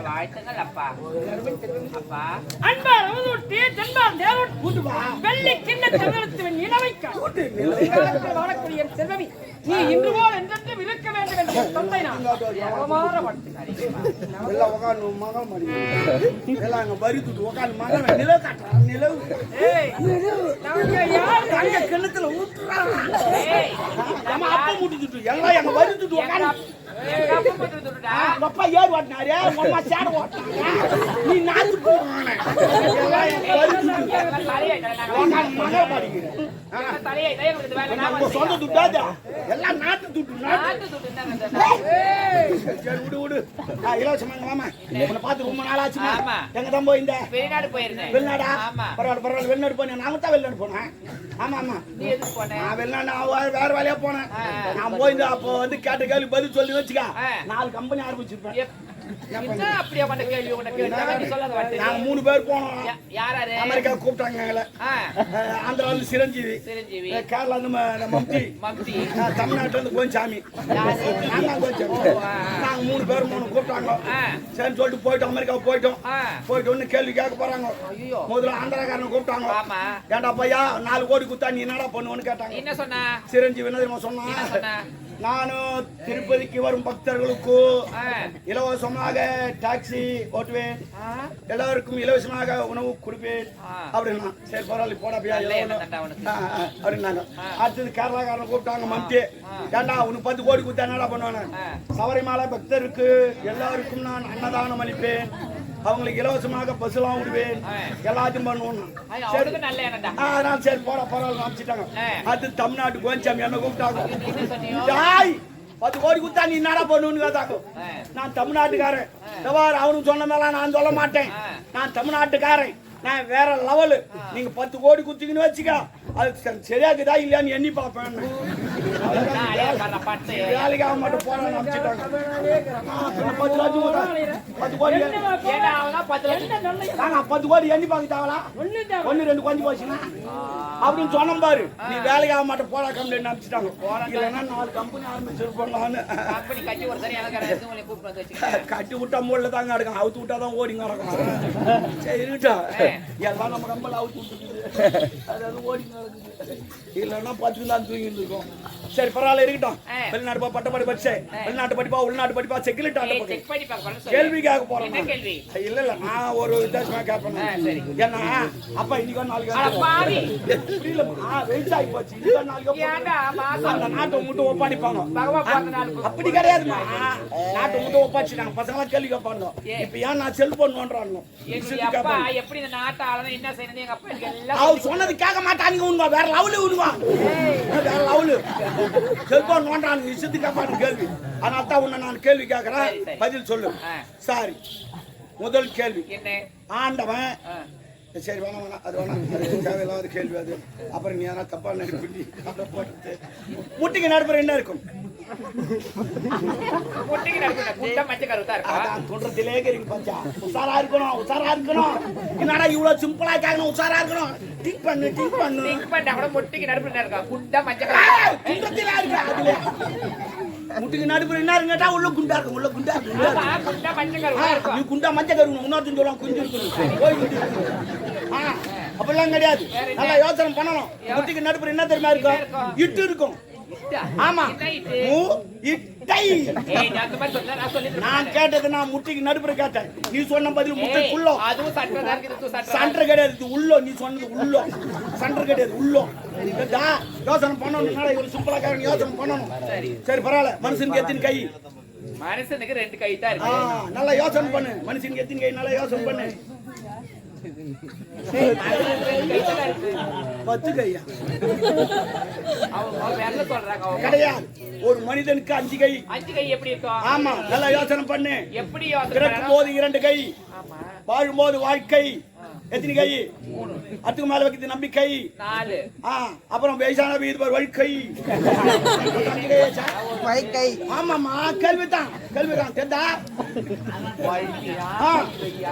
வாழ்த்துங்கள் அப்பா. அப்பா அன்பார் அவதூட்டி தென்பார் தேவன் வெள்ளி கிண்ண தமிழத்துவன் இளவைக்கா வாழக்கூடிய செல்வவி நீ இன்று போல் என்றென்று இருக்க வேண்டும் என்று தந்தை நான் எவ்வளவார எல்லாம் உட்காந்து மகன் மணி எல்லாம் அங்க வரி துட்டு உட்காந்து மகன் நிலவு காட்டுறான் நிலவு அங்க கிணத்துல ஊட்டுறான் நம்ம அப்பா முட்டிட்டு எல்லாம் எங்க வரி துட்டு உட்காந்து அப்பா ஏறு ஓட்டினாரு அம்மா சேட ஓட்டினாங்க நீ நாத்து போவான மகன் படிக்கிறேன் சொந்த துட்டாதா எல்லாம் நாட்டு துட்டு சரி விடு விடு இலவசமாங்க மாமா உன்னை பார்த்து ரொம்ப நாள் ஆச்சுமா எங்க தான் போயிருந்த வெளிநாடு போயிருந்தேன் வெளிநாடா பரவாயில்ல பரவாயில்ல வெளிநாடு போனேன் நாங்க தான் வெளிநாடு போனேன் ஆமா ஆமா நான் வெளிநாடு வேற வேலையா போனேன் நான் போயிருந்தேன் அப்போ வந்து கேட்ட கேள்வி பதில் சொல்லி வச்சுக்க 4 கம்பெனி ஆரம்பிச்சிருப்பேன் அப்படியே பண்ண கேள்வி நாங்க 3 பேர் போனோம் யாராரு அமெரிக்கா கூப்பிட்டாங்க எங்களை ஆந்திரால சிரஞ்சீவி கேரளா மம்தி தமிழ்நாட்டுல இருந்து கோஞ்சாமி நாங்க 3 பேர் கூப்பிட்டாங்க சரி சொல்லிட்டு போயிட்டோம் அமெரிக்கா போயிட்டு ஒண்ணு கேள்வி கேட்க போறாங்க முதல்ல ஆந்திராக்காரன் கூப்பிட்டாங்க ஏண்டா பையா 4 கோடி குத்தா நீ என்னடா பண்ணுவோன்னு கேட்டாங்க என்ன சொன்ன சிரஞ்சீவி என்ன சொன்னா நானும் திருப்பதிக்கு வரும் பக்தர்களுக்கு இலவசமாக டாக்ஸி ஓட்டுவேன் எல்லாருக்கும் இலவசமாக உணவு கொடுப்பேன் அப்படின்னா சரி பரவாயில்ல போடா அப்படின்னாங்க அடுத்தது கேரளாக்காரன் கூப்பிட்டாங்க மம்தி ஏண்டா உனக்கு 10 கோடி கொடுத்தா என்னடா பண்ணுவானு சபரிமலை பக்தருக்கு எல்லாருக்கும் நான் அன்னதானம் அளிப்பேன் அவங்களுக்கு இலவசமாக பஸ்லாம் விடுவேன் எல்லாத்தையும் பண்ணுவோம் அதனால சரி போட பரவாயில்ல அமைச்சிட்டாங்க அது தமிழ்நாட்டு கோஞ்சாமி என்ன கூப்பிட்டாங்க 10 கோடி கொடுத்தா நீ என்னடா பண்ணுன்னு கேட்டாங்க நான் தமிழ்நாட்டுக்காரன் அவனுக்கு சொன்ன மேல நான் சொல்ல மாட்டேன் நான் தமிழ்நாட்டுக்காரன் நான் வேற லெவலு நீங்க 10 கோடி குத்திங்கன்னு வச்சுக்க அது சரியாக்குதா இல்லையான்னு எண்ணி பார்ப்பேன் வேலைக்கு ஆக மாட்டேன் போறான்னு அமைச்சிட்டாங்க 10 கோடி எண்ணி பார்த்தாங்களா 1-2 கொஞ்சம் போச்சுன்னா அப்படின்னு சொன்ன பாரு நீ வேலைக்கு ஆக மாட்டேன் போடா கம்பெனி அமைச்சிட்டாங்க இல்லைன்னா 4 கம்பெனி ஆரம்பிச்சிருப்போம்னு கட்டி விட்டா மூல தாங்க எடுக்கும் அவுத்து விட்டாதான் ஓடிங்க நடக்கும் சரி இருக்கட்டும் எல்லாம் நம்ம கம்பெனி அவுத்து விட்டுருக்குது அதாவது ஓடிங்க நடக்குது இல்லைன்னா 10 தான் தூங்கிட்டு இருக்கோம் சரி பரவாயில்ல இருக்கட்டும் வெளிநாட்டு பா பட்டப்படி படிச்சே வெளிநாட்டு படிப்பா உள்நாட்டு படிப்பா செக்யூரிட்டி கேள்வி கேட்க போறேன் இல்ல இல்ல நான் ஒரு வித்தியாசமா கேட்பேன் ஏன்னா அப்பா இன்னைக்கு 4 வெயிட்டாகி போச்சு அந்த நாட்டை மட்டும் ஒப்பாடிப்பாங்க அப்படி கிடையாதுமா நாட்டை மட்டும் ஒப்பாச்சுட்டாங்க பசங்க கேள்வி கேட்பாங்க இப்ப ஏன் நான் செல்போன் பண்றாங்க எப்படி இந்த நாட்டை என்ன செய்யணும் எங்க அப்பா அவர் சொன்னது கேட்க மாட்டாங்க உண்மை வேற லெவலு உண்மை வேற லெவலு செல்போன் நோண்டான் விஷயத்துக்கு கேட்பான்னு கேள்வி அதனால தான் உன்னை நான் கேள்வி கேட்கறேன் பதில் சொல்லு சாரி முதல் கேள்வி ஆண்டவன் சரி வேணாம் வேணாம் அது வேணாம் தேவையில்லாத கேள்வி அது அப்புறம் நீ யாரா தப்பா நினைப்பி போட்டு முட்டிக்கு நடுப்புற என்ன இருக்கும் சொல்றதுலே பச்சா உசாரா இருக்கணும் என்னடா இவ்வளவு சிம்பிளா கேட்கணும் உசாரா இருக்கணும் டிக் பண்ணு கூட முட்டிக்கு நடுப்புற இருக்கா குண்டா மஞ்சள் முட்டிக்கு நடுப்புற என்ன கேட்டா உள்ள குண்டா இருக்கும் உள்ள குண்டா நீ குண்டா மஞ்சள் கருணும் இன்னொருத்தன் சொல்லலாம் குஞ்சு இருக்கணும் அப்படிலாம் கிடையாது நல்லா யோசனை பண்ணணும் முட்டிக்கு நடுப்புற என்ன தெரியுமா இருக்கும் இட்டு இருக்கும் ஆமா நான் கேட்டது நான் முட்டிக்கு நடுப்புற கேட்டேன் நீ சொன்ன பதில் முட்டைக்குள்ளோ சண்டை கிடையாது உள்ளோ நீ சொன்னது உள்ளோ சண்டை கிடையாது உள்ளோ யோசனை பண்ணணும் இவ்வளவு சிம்பிளா யோசனை பண்ணணும் சரி பரவாயில்ல மனுஷனுக்கு எத்தனை கை மனுஷனுக்கு 2 கை தான் இருக்கு நல்லா யோசனை பண்ணு மனுஷனுக்கு எத்தனை கை நல்லா யோசனை பண்ணு 10 கையா கிடையாது ஒரு மனிதனுக்கு 5 கை எப்படி இருக்கும் ஆமா நல்லா யோசனை பண்ணு எப்படி பிறக்கும் போது 2 கை வாழும்போது வாழ்க்கை எத்தனை கை 3 அதுக்கு மேல வைக்கிறது நம்பிக்கை 4 அப்புறம் வயசான வீடு வாழ்க்கை ஆமாமா கேள்விதான் தெரிந்தா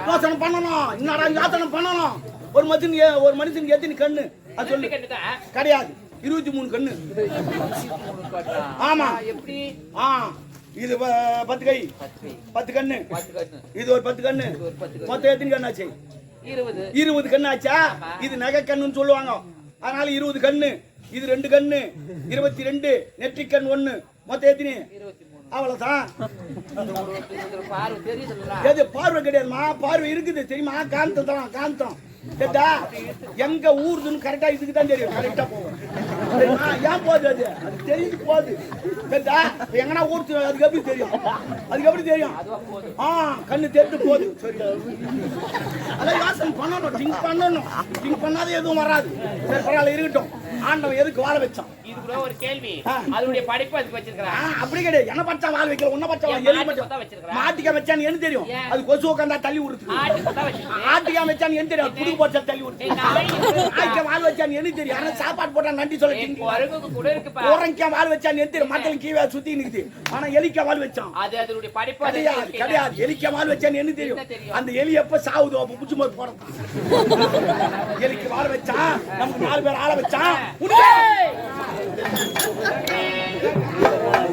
யோசனை பண்ணணும் என்னடா யோசனை பண்ணணும் ஒரு மனுஷனுக்கு எத்தனை கண்ணு அது சொல்லு கிடையாது 23 கண்ணு ஆமா எப்படி இது 10 கை 10 கண்ணு இது ஒரு 10 கண்ணு மொத்தம் எத்தனை கண்ணு ஆச்சு 20 கண்ணு ஆச்சா இது நகை கண்ணுன்னு சொல்லுவாங்க அதனால 20 கண்ணு இது 2 கண்ணு 22 நெற்றி கண் 1 மொத்தம் எத்தனை அவ்வளவுதான் பார்வை கிடையாதுமா பார்வை இருக்குது தெரியுமா காந்தம் தான் காந்தம் எங்க ஊருதுன்னு கரெக்டா இதுக்கு தான் தெரியும் கரெக்டா போகும் ஏன் போகுது அது அது தெரிஞ்சு போகுது எங்கன்னா ஊருக்கு அதுக்கு எப்படி தெரியும் அதுக்கு எப்படி தெரியும் கண்ணு தெரிஞ்சு போகுது சரி அதான் யோசனை பண்ணணும் திங்க் பண்ணாத எதுவும் வராது சரி பரவாயில்ல இருக்கட்டும் ஆண்டவன் எதுக்கு வாழ வச்சான் இது கூட ஒரு கேள்வி அதனுடைய படிப்பு அதுக்கு வச்சிருக்கான் அப்படி கிடையாது என்ன பச்சா வாழ வைக்கல உன்ன பச்சா மாட்டிக்க வச்சான்னு என்ன தெரியும் அது கொசு உட்காந்தா தள்ளி விடுது ஆட்டிக்கா வச்சான்னு என்ன தெரியும் புது போச்சா தள்ளி விடுது ஆட்டிக்க வாழ வச்சான்னு என்ன தெரியும் ஆனா சாப்பாடு போட்டா நன்றி சொல்ல உரங்கியா வாழ வச்சான்னு என்ன தெரியும் மக்கள் கீழே சுத்தி நிக்குது ஆனா எலிக்கா வாழ வச்சான் அது அதனுடைய படிப்பு கிடையாது எலிக்கா வாழ வச்சான்னு என்ன தெரியும் அந்த எலி எப்ப சாவுதோ அப்ப புடிச்சு போய் போறோம் எலிக்கு வாழ வச்சா நமக்கு 4 பேர் ஆள வச்சா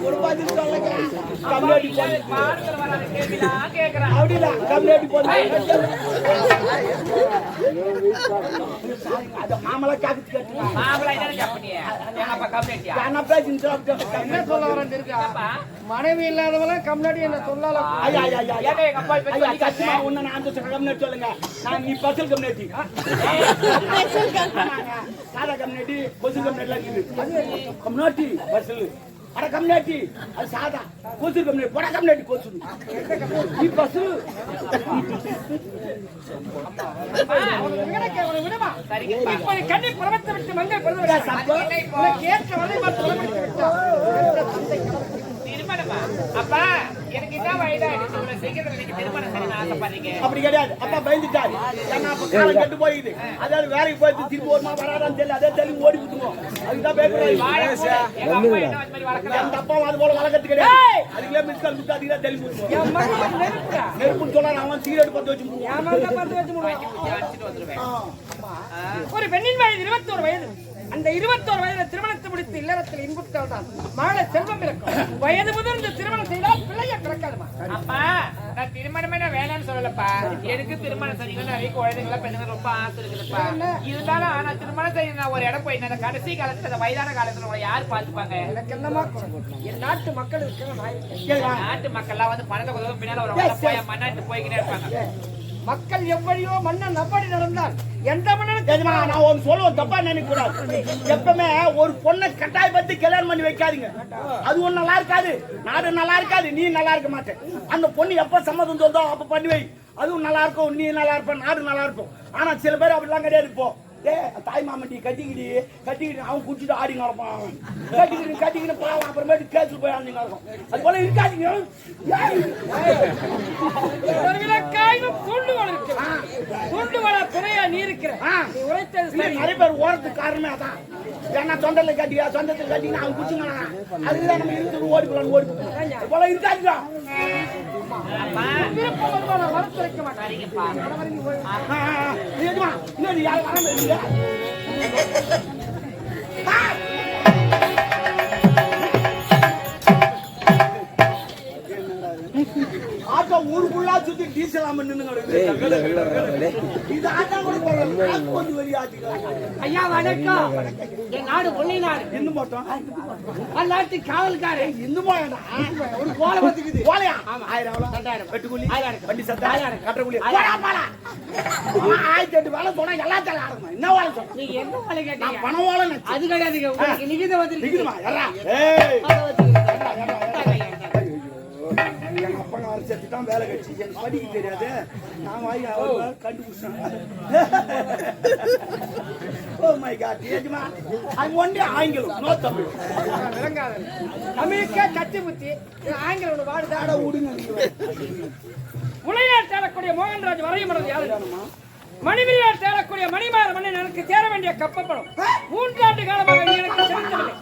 ஒரு பதில் சொல்லுங்க கம்யூனிட்டி அப்படிதான் கம்யூனிட்டி போது அது மாமலா காக்கு கேட்டு மாமலா என்ன கம்பெனியா என்னப்பா கம்யூனிட்டியா என்னப்பா என்ன சொல்ல வரேன் இருக்கா மனைவி இல்லாதவள கம்யூனிட்டி என்ன சொல்லலாம் ஐயா எங்க அப்பா பத்தி கஷ்டமா ஒண்ணு நான் அந்த கம்யூனிட்டி சொல்லுங்க நான் நீ பசல் கம்யூனிட்டி சாதா கம்யூனிட்டி பசல் கம்யூனிட்டில இருக்குது கம்யூனிட்டி பசல் அட கம்யூனிட்டி அது சாதா பசல் கம்யூனிட்டி பட கம்யூனிட்டி பசல் நீ பசல் விடுமா இப்போ கண்ணி பிரபத்தை விட்டு மங்கை பிரதமர் கேட்ட வரை அப்பா எனக்கு என்ன வயதாயிடுச்சு உங்களை சீக்கிரம் நீங்க திருமணம் செய்யணும்னு ஆசைப்படுறீங்க அப்படி கிடையாது அப்பா பயந்துட்டாரு ஏன்னா அப்ப காலம் கெட்டு போயிடுது அதாவது வேலைக்கு போயிட்டு திரும்பி வருமா வராதான்னு தெரியல அதே தெளிவு ஓடி விட்டுருவோம் அதுதான் பயப்படுறாரு எங்க அப்பா என்ன அது மாதிரி வளர்க்கல அந்த அப்பா அது போல வளர்க்கறது கிடையாது அதுக்குள்ளே மிஸ்கால் விட்டு அதுக்குதான் தெளிவு நெருப்புன்னு சொன்னா அவன் சிகரெட் பத்து வச்சு ஒரு பெண்ணின் வயது 21 வயது அந்த 21 வயதுல திருமணத்தை முடித்து இல்லறத்தில் இன்புற்றால் தான் மகள செல்வம் இருக்கும் வயது முதிர்ந்து திருமணம் செய்தால் பிள்ளைய பிறக்காதுமா அப்பா நான் திருமணமே நான் வேணாம்னு சொல்லலப்பா எனக்கு திருமணம் செய்யணும் நிறைய குழந்தைங்கள பெண்ணுங்க ரொம்ப ஆசை இருக்குதுப்பா இருந்தாலும் ஆனா திருமணம் செய்ய நான் ஒரு இடம் போய் நான் கடைசி காலத்துல அந்த வயதான காலத்துல உங்களை யாரு பாத்துப்பாங்க எனக்கு என்னமா என் நாட்டு மக்கள் இருக்கிற நாட்டு மக்கள்லாம் வந்து பணத்தை உதவும் பின்னால ஒரு போய் மண்ணாட்டு போய்கிட்டே இருப்பாங்க மக்கள் எவ்வளியோ மன்னன் அப்படி நடந்தால் எந்த மன்னன் நான் ஒரு சொல்லுவோம் தப்பா நினைக்க கூடாது எப்பவுமே ஒரு பொண்ணை கட்டாயப்படுத்தி கல்யாணம் பண்ணி வைக்காதீங்க அது ஒண்ணு நல்லா இருக்காது நாடு நல்லா இருக்காது நீ நல்லா இருக்க மாட்டேன் அந்த பொண்ணு எப்ப சம்மதம் சொல்றதோ அப்ப பண்ணி வை அதுவும் நல்லா இருக்கும் நீ நல்லா இருப்ப நாடு நல்லா இருக்கும் ஆனா சில பேர் அப்படிலாம் கிடையாது இப்போ தாய் மாமட்டி கட்டிக்கிட்டு அவன் குடிச்சிட்டு ஆடி நடப்பான் கட்டிக்கிட்டு பாவம் அப்புறமேட்டு கேட்டு போய் ஆடி நடக்கும் அது போல இருக்காதீங்க நிறைய பேர் ஓரத்துக்கு காரணமே அதான் ஏன்னா சொந்தத்துல கட்டிக்கினா அவன் குடிச்சுங்க அதுதான் நம்ம இருந்து ஓடி போலாம் ஓடி அது போல இருக்காதுங்க வளர்த்துரைக்க மாட்டேன் ஆட்டோ ஊருக்குள்ளா சுத்தி டீசல் ஐயா வணக்கம் என் நாடு பொன்னி நாடு இன்னும் போட்டோம் அந்நாட்டு காவல்காரன் இன்னும் போயடா ஒரு கோலை பத்துக்குது கோலையா 1000 வெட்டுக்கூலி வண்டி சத்தா கட்டக்கூலி 1008 வேலை சொன்னா எல்லாத்தையும் ஆடணும் என்ன வேலை சொன்ன நீங்க என்ன வேலை கேட்டீங்க பணம் வேலை அது கிடையாதுங்க நிகித வந்துருக்குமா எங்க அப்பா நான் செத்துட்டான் வேலை கட்சி எனக்கு படிக்க தெரியாது நான் வாங்கி அவர் கண்டுபிடிச்சேன் ஓ மை காட் ஏஜ்மா ஐ ஒன்லி ஆங்கிலம் நோ தமிழ் விளங்காத தமிழுக்கே கத்தி புத்தி ஆங்கிலம் ஒன்று வாடுதாட விடுங்க முளையார் தேடக்கூடிய மோகன்ராஜ் வரையமனது யாருமா மணிமணியார் தேடக்கூடிய மணிமாற மன்னன் எனக்கு சேர வேண்டிய கப்பப்படம் 3 ஆண்டு காலமாக எனக்கு செலுத்தவில்லை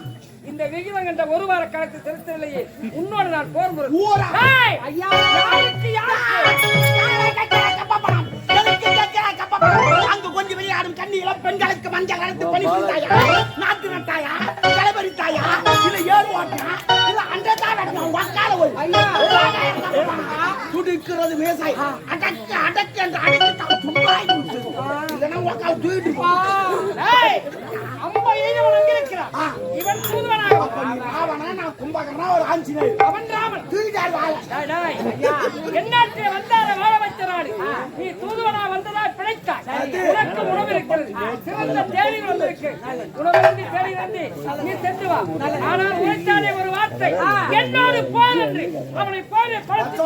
இந்த விகிதம் என்ற ஒரு வார காலத்தில் செலுத்தவில்லையே உன்னோட நான் போர் முறை ஐயா அங்கு கொஞ்சம் விளையாடும் கண்ணியில பெண்களுக்கு மஞ்சள் அழைத்து பணி செய்தாயா நாட்டு நட்டாயா கலபரித்தாயா இல்ல ஏறு ஓட்டியா இல்ல அண்டை தான் வெட்டணும் வக்கால போய் ஐயா துடிக்கிறது மேசாய் அடக்கு அடக்கு என்று அடக்கி தான் தும்பாய் இதெல்லாம் உக்கால் தூக்கிட்டு போ டேய் அம்மா ஏனவன் அங்க இருக்கிறான் இவன் தூதுவனாக ராவணா நான் கும்பகர்ணா ஒரு ஆஞ்சநேயர் அவன் ராமன் தூக்கிட்டார் வாழ டேய் ஐயா என்னாட்டே வந்தார வாழ வைத்தறாடி நீ தூதுவனா வந்ததா பிழைத்தாய் உனக்கு உணவு இருக்கிறது சிறந்த தேடி வந்திருக்கு உணவு தேடி வந்து நீ சென்று வா ஆனால் உரைத்தானே ஒரு வார்த்தை என்னோடு போ என்று அவனை போய் படுத்து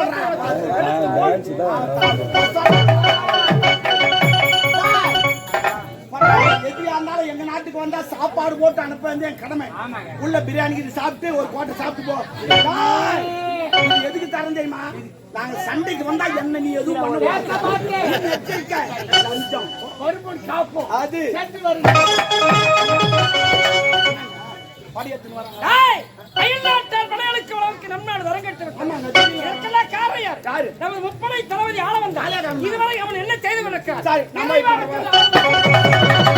எதிரியா இருந்தாலும் எங்க நாட்டுக்கு வந்தா சாப்பாடு போட்டு அனுப்ப வேண்டிய என் கடமை உள்ள பிரியாணி இது சாப்பிட்டு ஒரு கோட்டை சாப்பிட்டு போ டேய், இது எதுக்கு தரம் தெரியுமா நாங்க சண்டைக்கு வந்தா என்ன நீ எதுவும் பண்ண எச்சரிக்கை லஞ்சம் மறுபடியும் சாப்போம் அது படியத்துன்னு வர டேய் அயல்நாட்டார் படைகளுக்கு உனக்கு நன்மையான வரங்கட்டு இதற்கெல்லாம் காரணம் யார் நமது முப்படை தளபதி ஆளவன் இதுவரை அவன் என்ன செய்து கொண்டிருக்கிறான் சரி நம்ம